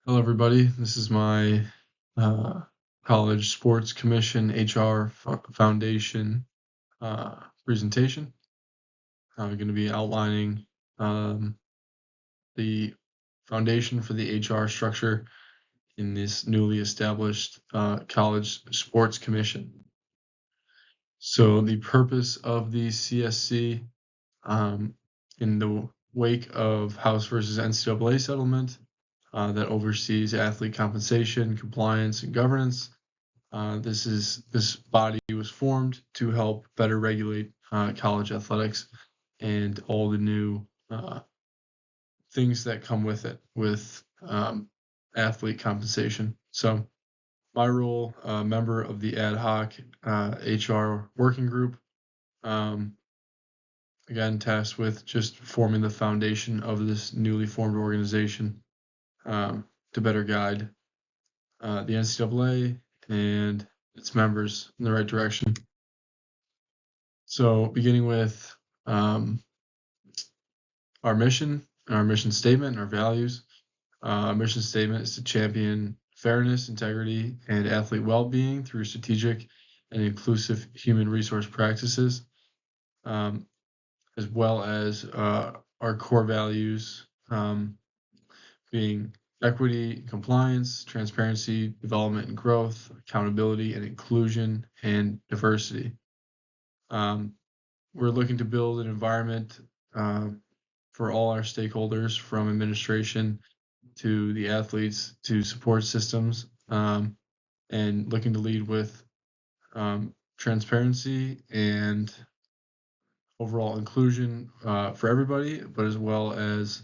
Hello, everybody. This is my uh, College Sports Commission HR Foundation presentation. I'm going to be outlining the foundation for the HR structure in this newly established College Sports Commission. So the purpose of the CSC in the wake of House versus NCAA settlement that oversees athlete compensation, compliance, and governance. This body was formed to help better regulate college athletics and all the new things that come with it, with athlete compensation. So my role, member of the ad hoc HR working group, again tasked with just forming the foundation of this newly formed organization to better guide the NCAA and its members in the right direction. So beginning with our mission statement, our values. Our mission statement is to champion fairness, integrity, and athlete well-being through strategic and inclusive human resource practices, as well as our core values being equity, compliance, transparency, development and growth, accountability and inclusion, and diversity. We're looking to build an environment for all our stakeholders, from administration to the athletes to support systems, and looking to lead with transparency and overall inclusion for everybody, but as well as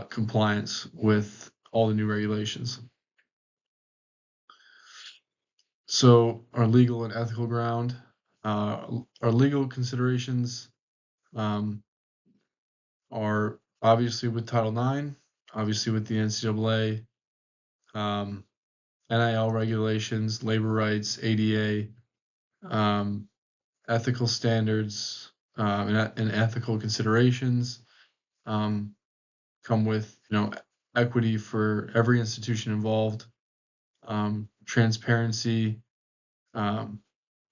compliance with all the new regulations. So our legal and ethical ground, our legal considerations are obviously with Title IX, obviously with the NCAA, NIL regulations, labor rights, ADA, ethical standards, and ethical considerations come with, equity for every institution involved, transparency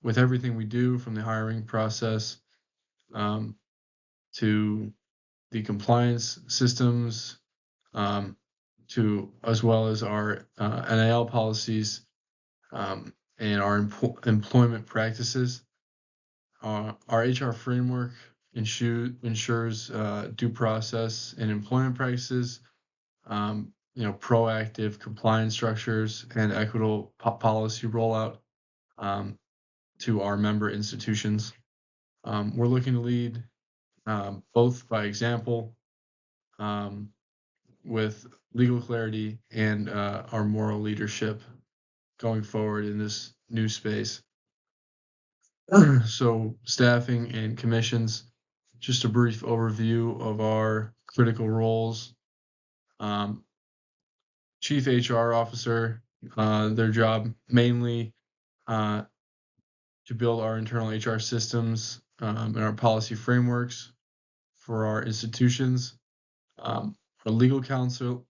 with everything we do, from the hiring process to the compliance systems, to as well as our NIL policies and our employment practices. Our HR framework ensures due process and employment practices, proactive compliance structures, and equitable policy rollout to our member institutions. We're looking to lead both by example, with legal clarity and our moral leadership going forward in this new space. So staffing and commissions, just a brief overview of our critical roles. Chief HR officer, their job mainly to build our internal HR systems and our policy frameworks for our institutions. Our legal counsel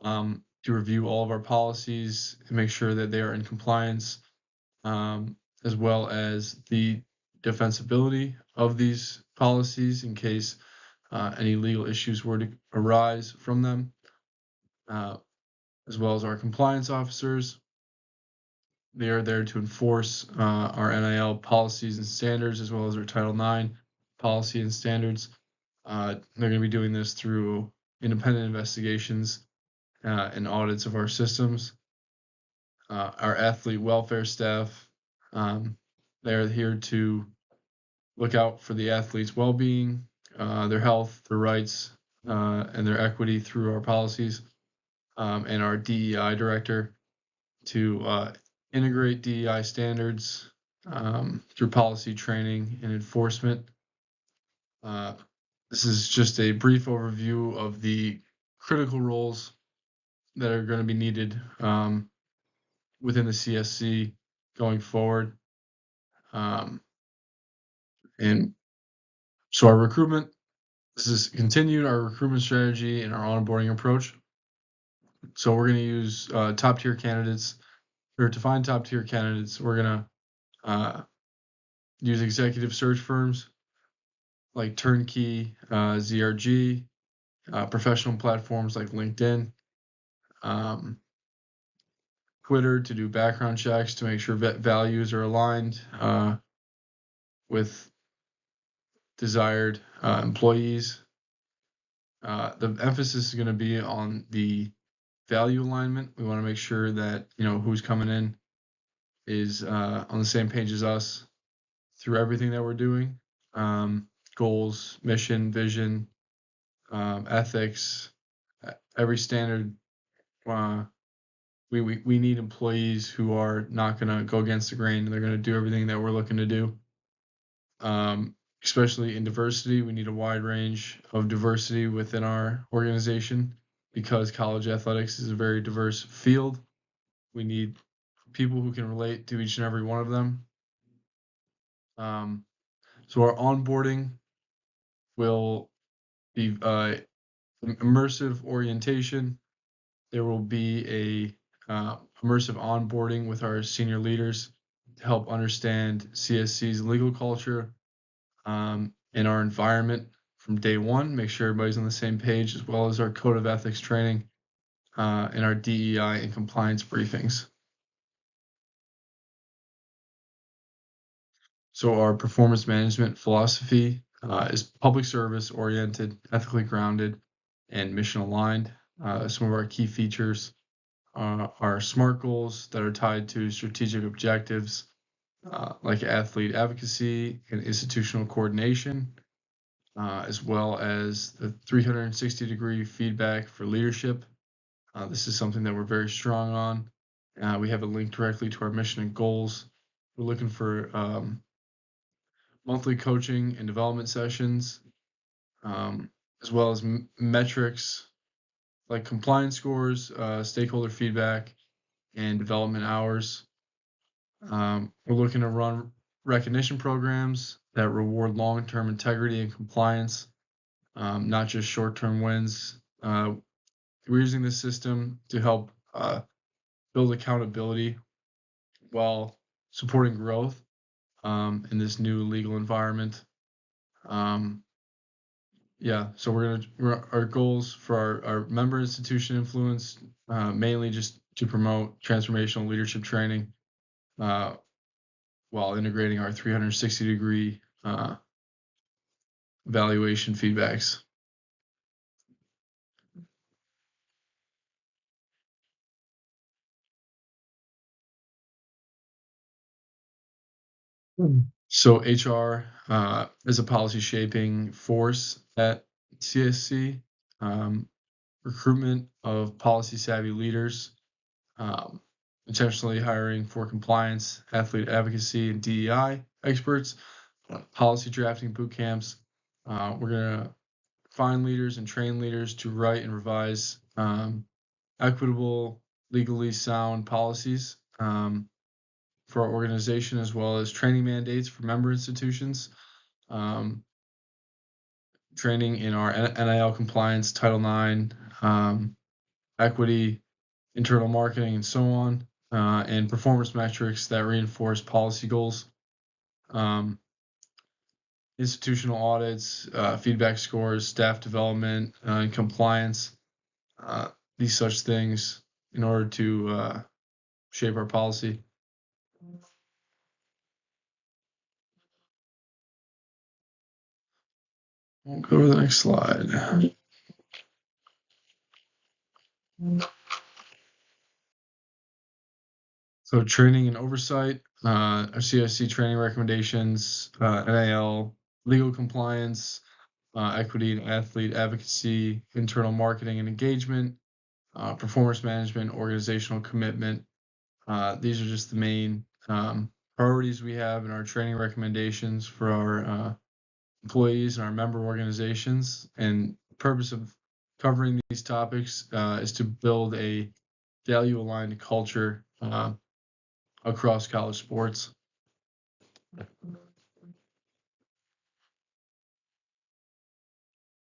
to review all of our policies and make sure that they are in compliance, as well as the defensibility of these policies in case any legal issues were to arise from them, as well as our compliance officers. They are there to enforce our NIL policies and standards, as well as our Title IX policy and standards. They're going to be doing this through independent investigations and audits of our systems. Our athlete welfare staff, they're here to look out for the athletes' well-being, their health, their rights, and their equity through our policies. And our DEI director to integrate DEI standards through policy training and enforcement. This is just a brief overview of the critical roles that are going to be needed within the CSC going forward. And so our recruitment, this is continued our recruitment strategy and our onboarding approach. So we're going to use top tier candidates, or to find top tier candidates, we're going to use executive search firms like Turnkey, ZRG, professional platforms like LinkedIn, Twitter to do background checks to make sure values are aligned with desired employees. The emphasis is going to be on the value alignment. We want to make sure that who's coming in is on the same page as us through everything that we're doing. Goals, mission, vision, ethics, every standard. We need employees who are not going to go against the grain, and they're going to do everything that we're looking to do. Especially in diversity, we need a wide range of diversity within our organization because college athletics is a very diverse field. We need people who can relate to each and every one of them. So our onboarding will be immersive orientation. There will be a immersive onboarding with our senior leaders to help understand CSC's legal culture and our environment from day one, make sure everybody's on the same page, as well as our code of ethics training and our DEI and compliance briefings. So our performance management philosophy is public service oriented, ethically grounded, and mission aligned. Some of our key features are SMART goals that are tied to strategic objectives like athlete advocacy and institutional coordination, as well as the 360-degree feedback for leadership. This is something that we're very strong on. We have a link directly to our mission and goals. We're looking for monthly coaching and development sessions, as well as metrics like compliance scores, stakeholder feedback, and development hours. We're looking to run recognition programs that reward long-term integrity and compliance, not just short-term wins. We're using this system to help build accountability while supporting growth in this new legal environment. So our goals for our member institution influence, mainly just to promote transformational leadership training while integrating our 360-degree evaluation feedbacks. So HR is a policy shaping force at CSC. Recruitment of policy savvy leaders, intentionally hiring for compliance, athlete advocacy, and DEI experts, policy drafting boot camps. We're going to find leaders and train leaders to write and revise equitable, legally sound policies for our organization, as well as training mandates for member institutions, training in our NIL compliance, Title IX, equity, internal marketing, and so on, and performance metrics that reinforce policy goals, institutional audits, feedback scores, staff development, and compliance, these such things in order to shape our policy. We'll go to the next slide. So training and oversight, our CSC training recommendations, NIL, legal compliance, equity and athlete advocacy, internal marketing and engagement, performance management, organizational commitment. These are just the main priorities we have in our training recommendations for our employees and our member organizations. And the purpose of covering these topics is to build a value-aligned culture across college sports.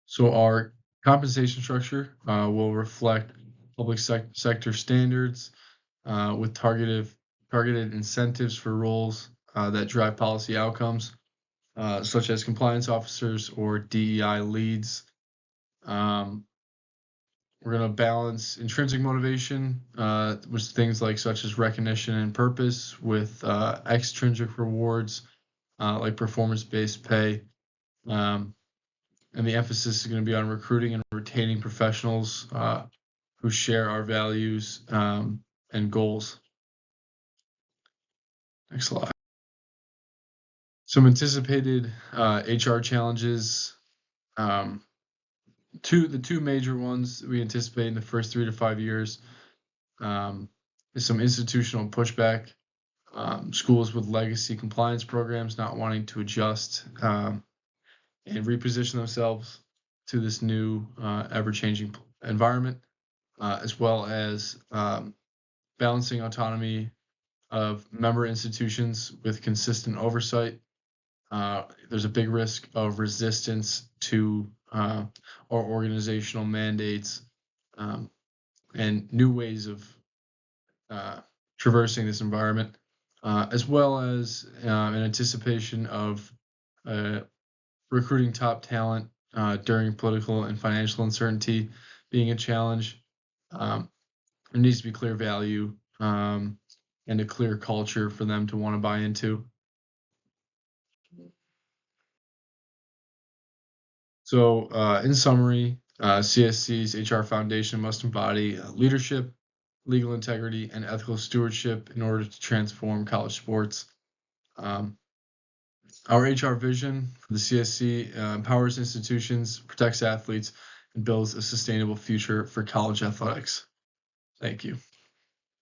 So our compensation structure will reflect public sector standards with targeted incentives for roles that drive policy outcomes, such as compliance officers or DEI leads. We're going to balance intrinsic motivation, with things such as recognition and purpose, with extrinsic rewards, like performance-based pay. And the emphasis is going to be on recruiting and retaining professionals who share our values and goals. Next slide. Some anticipated HR challenges. The two major ones we anticipate in the first 3 to 5 years is some institutional pushback. Schools with legacy compliance programs not wanting to adjust and reposition themselves to this new ever-changing environment, as well as balancing autonomy of member institutions with consistent oversight. There's a big risk of resistance to our organizational mandates and new ways of traversing this environment, as well as an anticipation of recruiting top talent during political and financial uncertainty being a challenge. There needs to be clear value and a clear culture for them to want to buy into. So, in summary, CSC's HR Foundation must embody leadership, legal integrity, and ethical stewardship in order to transform college sports. Our HR vision for the CSC empowers institutions, protects athletes, and builds a sustainable future for college athletics. Thank you.